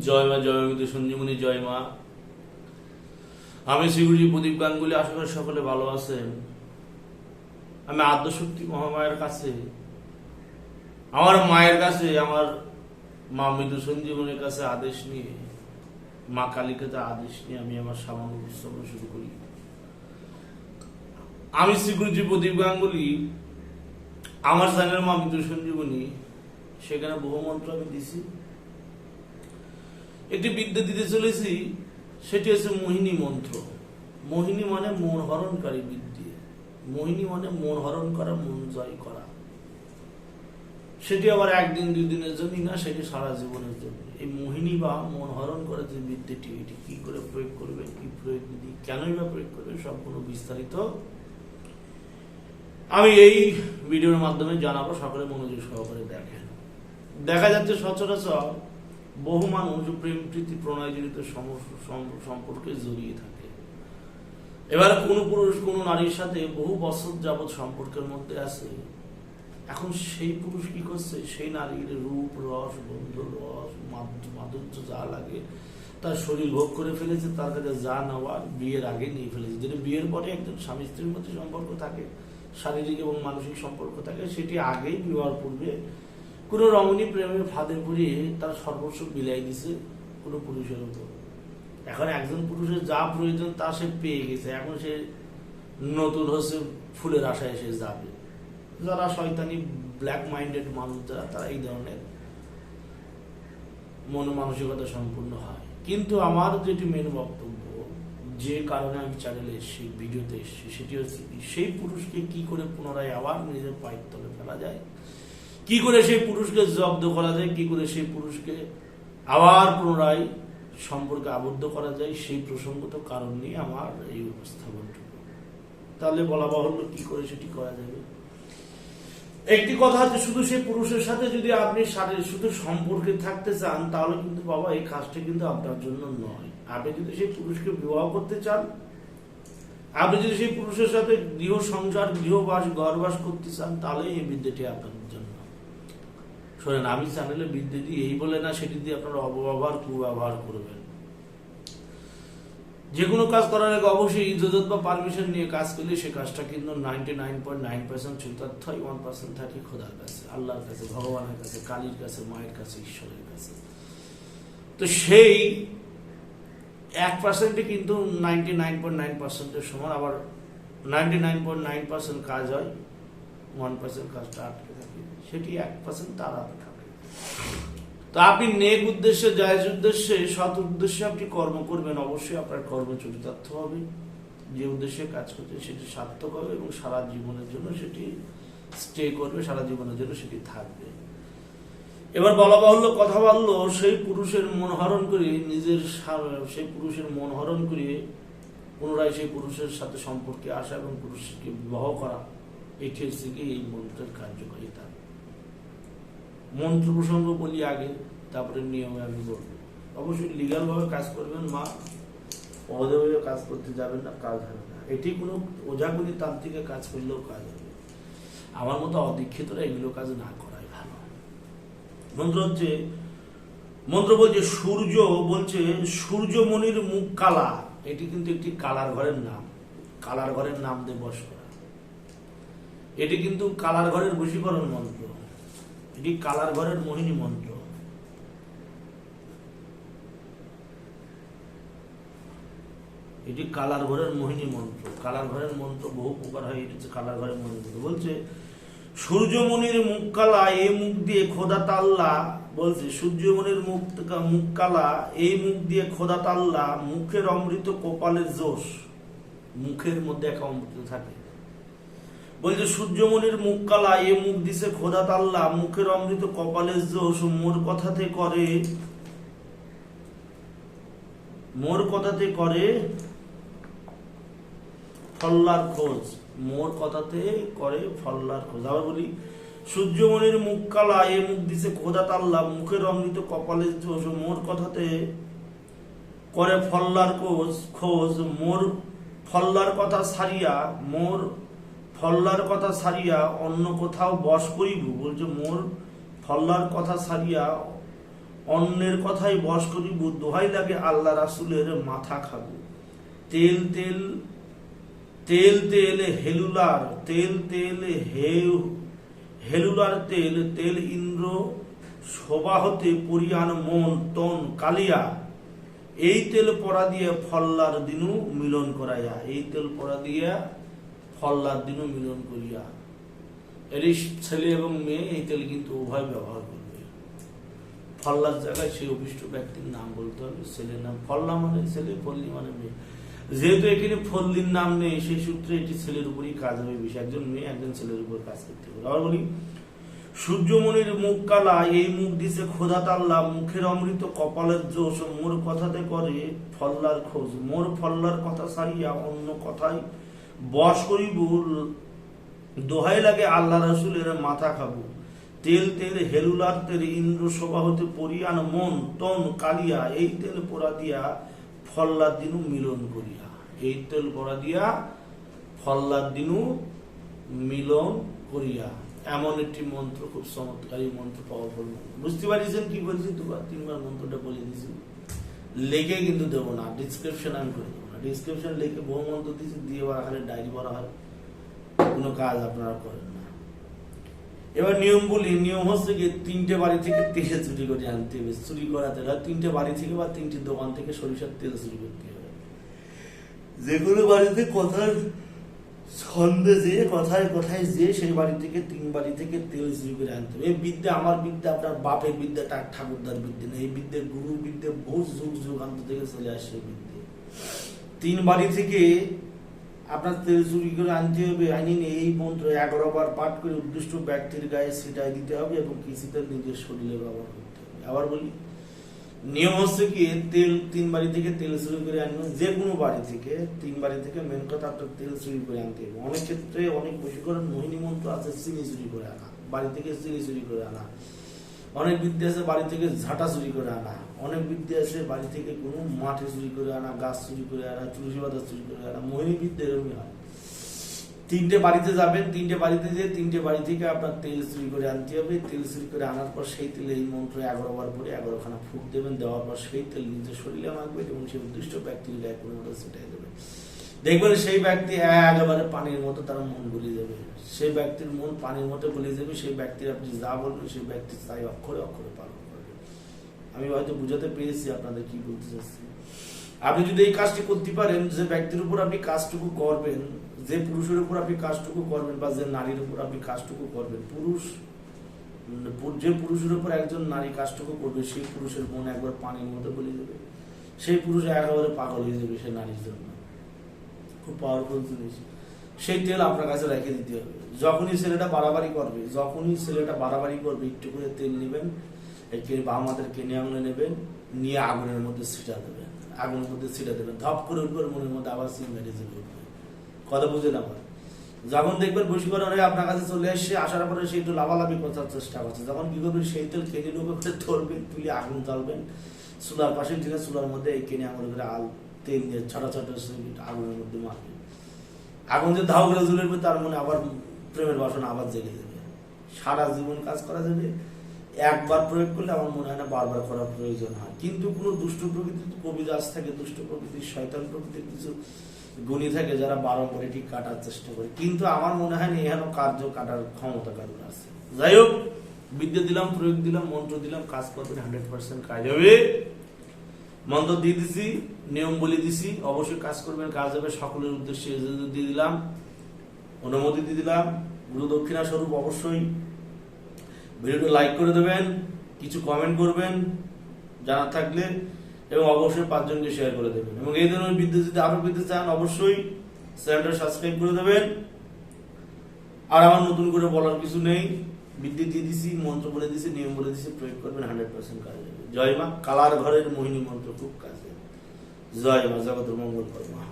জয় মা, জয় মা সঞ্জীবনী, জয় মা। আমি শ্রীগুরুজি প্রদীপ গাঙ্গুলি। আশা করি সকলে ভালো আছেন। আমি আদ্যশক্তি মহামায়ের কাছে, আমার মায়ের কাছে, আমার মা মৃদু সঞ্জীবনের কাছে আদেশ নিয়ে, মা কালীকে আদেশ নিয়ে আমি আমার সামান্য উপস্থাপন শুরু করি। আমি শ্রীগুরুজি প্রদীপ গাঙ্গুলি, আমার চ্যানেল মা মৃদু সঞ্জীবনী, সেখানে বহু মন্ত্র আমি দিছি। একটি বিদ্যা দিতে চলেছি, সেটি হচ্ছে মোহিনী মন্ত্র। মোহিনী মানে মন হরণকারী বিদ্যা। মোহিনী মানে মন হরণ করা, মন জয় করা। সেটি আবার একদিন দুই দিনের জন্য না, সেটি সারা জীবনের জন্য। এই মোহিনী বা মন হরণ করা যে বিদ্যাটি, এটি কি করে প্রয়োগ করবেন, কি প্রয়োগ বিধি, কেনই বা প্রয়োগ করবেন, সম্পূর্ণ বিস্তারিত আমি এই ভিডিওর মাধ্যমে জানাবো। সকলে মনোযোগ সহকারে দেখেন। দেখা যাচ্ছে সচরাচর বহু মানুষ প্রেম প্রীতি প্রণয় জড়িত সম্পর্কে জড়িয়ে থাকে। এবার কোন পুরুষ কোন নারীর সাথে বহু বছর যাবৎ সম্পর্কের মধ্যে আছে। এখন সেই পুরুষ কি করছে, সেই নারীর রূপ রস, বন্ধু রস, মাধুর্য যা লাগে তার শরীর ভোগ করে ফেলেছে, তার কাছে যা নেওয়ার বিয়ের আগে নিয়ে ফেলেছে। যেটা বিয়ের পরে একজন স্বামী স্ত্রীর মধ্যে সম্পর্ক থাকে, শারীরিক এবং মানসিক সম্পর্ক থাকে, সেটি আগেই বিবাহের পূর্বে কোন রমণী প্রেমের ফাঁদে পড়িয়ে তার সর্বস্ব বিলাই দিছে কোন পুরুষের উপর। এখন একজন পুরুষের যা প্রয়োজন তা সে পেয়ে গেছে, এখন সে নতুন হচ্ছে ফুলের আশায় সে যাবে। যারা শয়তানি ব্ল্যাক মাইন্ডেড মানুষ, যারা তারা এই ধরনের মন মানসিকতা সম্পূর্ণ হয়। কিন্তু আমার যেটি মেন বক্তব্য, যে কারণে আমি চ্যানেলে এসেছি, ভিডিওতে এসেছি, সেটি হচ্ছে সেই পুরুষকে কি করে পুনরায় আবার নিজের পায়ের তলে ফেলা যায়, কি করে সেই পুরুষকে জব্দ করা যায়, কি করে সেই পুরুষকে আবার পুনরায় সম্পর্কে আবদ্ধ করা যায়, সেই প্রসঙ্গত কারণ নিয়ে আমার এই উপস্থাপনটুকু। তাহলে বলা বাহুল্য কি করে সেটি করা যাবে। একটি কথা হচ্ছে, শুধু সেই পুরুষের সাথে যদি আপনি শুধু সম্পর্কে থাকতে চান, তাহলে কিন্তু বাবা এই কাজটা কিন্তু আপনার জন্য নয়। আপনি যদি সেই পুরুষকে বিবাহ করতে চান, আপনি যদি সেই পুরুষের সাথে গৃহ সংসার, গৃহবাস, ঘরবাস করতে চান, তাহলে এই বিদ্যাটি আপনার জন্য। শোনেন, আমি চ্যানেলে বিদ্যা দিয়ে এই বলে না সেটি দিয়ে আপনারা অপব্যবহার কুব্যবহার করবেন। যে কোনো কাজ করার আগে অবশ্যই ইজাজত বা পারমিশন নিয়ে কাজ করলে সে কাজটা কিন্তু 99.9% চরিতার্থ হয়, 1% থাকে খোদার কাছে, আল্লাহর কাছে, ভগবানের কাছে, কালীর কাছে, মায়ের কাছে, ঈশ্বরের কাছে। তো সেই 1% কিন্তু 99.9% সমান। আবার 99.9% কাজ হয়, 1% কাজটা আটকে থাকে, সেটি 1% তার আটকে থাকে। তো আপনি নেক উদ্দেশ্যে, জায়েজ উদ্দেশ্যে, সৎ উদ্দেশ্যে আপনি কর্ম করবেন, অবশ্যই আপনার কর্ম চরিতার্থ হবে। যে উদ্দেশ্যে কাজ করছে সেটি সার্থক হবে এবং সারা জীবনের জন্য সেটি স্টে করবে, সারা জীবনের জন্য সেটি থাকবে। এবার বলা বাহুল্য, কথা বাহুল্য, সেই পুরুষের মন হরণ করে সেই পুরুষের মন হরণ করিয়ে পুনরায় সেই পুরুষের সাথে সম্পর্কে আসা এবং পুরুষকে বিবাহ করা, এটি হচ্ছে কি এই মন্ত্রের কার্যকারিতা। মন্ত্র প্রসঙ্গ বলি আগে, তারপরে নিয়মে আমি বলবো। অবশ্যই লিগাল ভাবে কাজ করবেন মা, অবৈধভাবে কাজ করতে যাবেন না, কাজ হবে না। এটি কোনো ওঝাগুলি তান্ত্রিকে কাজ করলেও কাজ হবে। আমার মতো অদীক্ষিতরা এগুলো কাজ না করাই ভালো। মন্ত্র হচ্ছে, মন্ত্র বলছে সূর্য, বলছে সূর্যমণির মুখ কালা। এটি কিন্তু একটি কালার ঘরের নাম, কালার ঘরের নাম দিয়ে বস করা। এটি কিন্তু কালার ঘরের বশীকরণ মন্ত্র, এটি কালার ঘরের মোহিনী মন্ত্র। এটি কালার ঘরের মোহিনী মন্ত্র। কালার ঘরের মন্ত্র বহু প্রকার হয়, এটি হচ্ছে কালার ঘরের মোহিনী মন্ত্র। বলছে সূর্যমণির মুখ কালা, এই মুখ দিয়ে খোদা তাল্লা। বলছে সূর্যমণির মুখ কালা, এই মুখ দিয়ে খোদা তাল্লা, মুখের অমৃত কপালের জোশ। মুখের মধ্যে এক অমৃত থাকে। বলছে সূর্যমণির মুখ কালা, এ মুখ দিছে খোদা তাল্লা, মুখের অমৃত কপালের জোশ। মোর কথাতে করে ফল্লার খোঁজ। মোর কথাতে করে ফল্লার খোঁজ। আবার বলি, সূর্যমণির মুখ কালা, এ মুখ দিছে খোদা তাল্লা, মুখের অমৃত কপালের জোশ। মোর কথাতে করে ফল্লার খোঁজ। মোর ফল্লার কথা ছাড়িয়া অন্য কোথাও বস করিব। বলছে মোর ফল্লার কথা ছাড়িয়া অন্যের কথাই বশ করিব, দোহাই লাগে আল্লাহ রাসূলের মাথা খাবো। তেল তেল তেল তেল হেলুলার তেল তেল হেলুলার তেল তেল ইন্দ্র শোভা হতে পরিয়ান মন তন কালিয়া। এই তেল পরা দিয়ে ফল্লার দিনু মিলন করাইয়া, এই তেল পরা দিয়া ফল্লার দিনু মিলন করিয়া। এর ছেলে এবং মেয়ে এই তেল কিন্তু উভয় ব্যবহার করবে। ফল্লার জায়গায় সেই অভিষ্ট ব্যক্তির নাম বলতে হবে, ছেলের নাম। ফল্লা মানে ছেলে, ফল্লি মানে মেয়ে। যেহেতু এখানে ফল্লির নাম নেই, সেই সূত্রে এটি ছেলের উপরই কাজ হবে বেশি। একজন মেয়ে একজন ছেলের উপর কাজ করতে হবে। আবার বলি, সূর্যমণির মুখ কালা, এই মুখ দিছে খোদা তাল্লা। মুখের অমৃত কপালের জোশ, মোর কথাতে করে ফল্লার খোঁজ। মোর ফল্লার কথা ছাড়িয়া অন্য কথাই বশ করিব, দোহাই লাগে আল্লাহ রাসূলের মাথা খাবো। তেল তেল হেলুলার তেল ইন্দ্র শোভা হতে পরিয়ান মন তন কালিয়া। এই তেল পোড়া দিয়া ফল্লার দিনু মিলন করিয়া, এই তেল পোড়া দিয়া ফল্লার দিনু মিলন করিয়া। এমন একটি মন্ত্র, খুব চমৎকারী মন্ত্র, পাওয়ারফুল মন্ত্র। বুঝতে পারিছেন কি বলছি? দুবার তিনবার মন্ত্রটা বলে দিয়েছি, লেখে কিন্তু দেবো না, ডিসক্রিপশন আমি করে দেবো না। ডিসক্রিপশন লেখে বহু মন্ত্র দিয়েছি, দিয়ে আকারে ডায়েরি করা হয়, কোনো কাজ আপনারা করেন না। এবার নিয়ম বলি, নিয়ম হচ্ছে কি, 3টে বাড়ি থেকে তেল চুরি করে আনতে হবে। চুরি করাতে হয় 3টে বাড়ি থেকে বা 3টি দোকান থেকে সরিষার তেল চুরি করতে হবে। যে কোনো বাড়িতে কথার ছন্দে যে কথায় কথায় যে সেই বাড়ি থেকে 3 বাড়ি থেকে তেল চুরি করে আনতে হবে। এই বিদ্যা আমার বিদ্যা, আপনার বাপের বিদ্যা, তার ঠাকুরদার বিদ্যা না। এই বিদ্যা গুরু বিদ্যা, বহু যুগ যুগান্ত থেকে চলে আসছে বিদ্যা। 3 বাড়ি থেকে আপনার তেল চুরি করে আনতে হবে। আইনি এই মন্ত্র 11 বার পাঠ করে উদ্দিষ্ট ব্যক্তির গায়ে ছিটাই দিতে হবে এবং কিছুটা নিজের শরীরে ব্যবহার করতে হবে। আবার বলি, নিয়ম হচ্ছে কি, তেল 3 বাড়ি থেকে তেল চুরি করে আনবেন। যে কোনো বাড়ি থেকে 3 বাড়ি থেকে মেন কথা আপনার তেল চুরি করে আনতে হবে। অনেক ক্ষেত্রে অনেক বশীকরণ মোহিনী মন্ত্র আছে, চিনি চুরি করে আনা, বাড়ি থেকে চিনি চুরি করে আনা। অনেক বিদ্যা আছে বাড়ি থেকে ঝাঁটা চুরি করে আনা। অনেক বিদ্যা আছে বাড়ি থেকে কোনো মাঠে চুরি করে আনা, গাছ চুরি করে আনা, তুলসী পাতা চুরি করে আনা। মোহিনী বিদ্যা এরকমই হয়। 3টে বাড়িতে যাবেন, 3টে বাড়িতে যেয়ে 3টে বাড়ি থেকে আপনার তেল চুরি করে আনতে হবে। তেল চুরি করে আনার পর সেই তেলে এই মন্ত্র 11 বার পরে 11খানা ফুঁক দেবেন। দেওয়ার পর সেই তেল নিজের শরীরে মাখবেন এবং সেই উদ্দিষ্ট ব্যক্তির গায়ে কোনো মতো ছিটাই দেবেন। দেখবেন সেই ব্যক্তি একেবারে পানির মতো তার মন গলিয়ে যাবে। সেই ব্যক্তির মন পানির মতো গলিয়ে যাবে। সেই ব্যক্তির আপনি যা বলবেন সেই ব্যক্তি তাই অক্ষরে অক্ষরে পালন করবে। আমি হয়তো বুঝাতে পেরেছি আপনাদের কি বলতে চাচ্ছি। আপনি যদি এই কাজটি করতে পারেন, যে ব্যক্তির উপর আপনি কাজটুকু করবেন, যে পুরুষের উপর আপনি কাজটুকু করবেন বা যে নারীর উপর আপনি কাজটুকু করবেন, যে পুরুষের উপর একজন নারী কাজটুকু করবে, সেই পুরুষের মন একবার পানির মতো গলিয়ে যাবে। সেই পুরুষ একেবারে পাগল হয়ে যাবে সেই নারীর জন্য। খুব পাওয়ারফুল জিনিস। সেই তেল আপনার কাছে রেখে দিতে হবে। যখনই ছেলেটা বাড়াবাড়ি করবে, একটু করে তেল নেবেন, বাম হাতের কেনে আঙুলে নেবেন, নিয়ে আগুনের মধ্যে ছিটা দেবেন। আগুনের মধ্যে ছিটা দেবেন, ধপ করে উঠবে, মনের মধ্যে আবার মেরে জেলে উঠবে। কথা বুঝেন আমার? যখন দেখবেন বশীকরণ হয়ে আপনার কাছে চলে আসছে, আসার পরে সে একটু লাভালাভি করার চেষ্টা করছে, যখন কি করবেন, সেই তেল কেনে লোকে করে ধরবেন, তুলে আগুন জ্বালবেন চুলার পাশে, ঠিক আছে, চুলার মধ্যে এই কেনে আঙুল করে তেল দিয়ে ছোট ছোট আগুনের মধ্যে মারবেন। আগুন যে ধাও করে জ্বলে উঠবে, তার মনে আবার প্রেমের বাসনা আবার জেগে যাবে। সারা জীবন কাজ করা যাবে। একবার প্রয়োগ করলে আমার মনে হয় না বারবার করার প্রয়োজন হয়। কিন্তু কোনো দুষ্ট প্রকৃতির কবিরাজ থাকে, দুষ্ট প্রকৃতির শয়তান প্রকৃতির কিছু গুণী থাকে, যারা বারবার এটি কাটার চেষ্টা করে। কিন্তু আমার মনে হয় না এখানে কার্য কাটার ক্ষমতা কারণ আছে। যাই হোক, বিদ্যা দিলাম, প্রয়োগ দিলাম, মন্ত্র দিলাম, কাজ করবেন, 100% কাজ হবে। মন্ত্র দিয়ে দিছি, নিয়ম বলে দিছি, অবশ্যই কাজ করবেন, কাজ হবে। সকলের উদ্দেশ্যে দিয়ে দিলাম, অনুমতি দিয়ে দিলাম। গুরু দক্ষিণা স্বরূপ অবশ্যই ভিডিওটা লাইক করে দেবেন, কিছু কমেন্ট করবেন জানা থাকলে, এবং অবশ্যই 5 জনকে শেয়ার করে দেবেন। এবং এই ধরনের বিদ্যা যদি আরো পেতে চান, অবশ্যই চ্যানেলটা সাবস্ক্রাইব করে দেবেন। আর আমার নতুন করে বলার কিছু নেই, বিদ্যা দিয়ে দিছি, মন্ত্র বলে দিছি, নিয়ম বলে দিছি, প্রয়োগ করবেন, 100% কাজ হবে। জয় মা। কালার ঘরের মোহিনী মন্ত্র খুব কাজে। জয় মা, জগতের মঙ্গল করমা।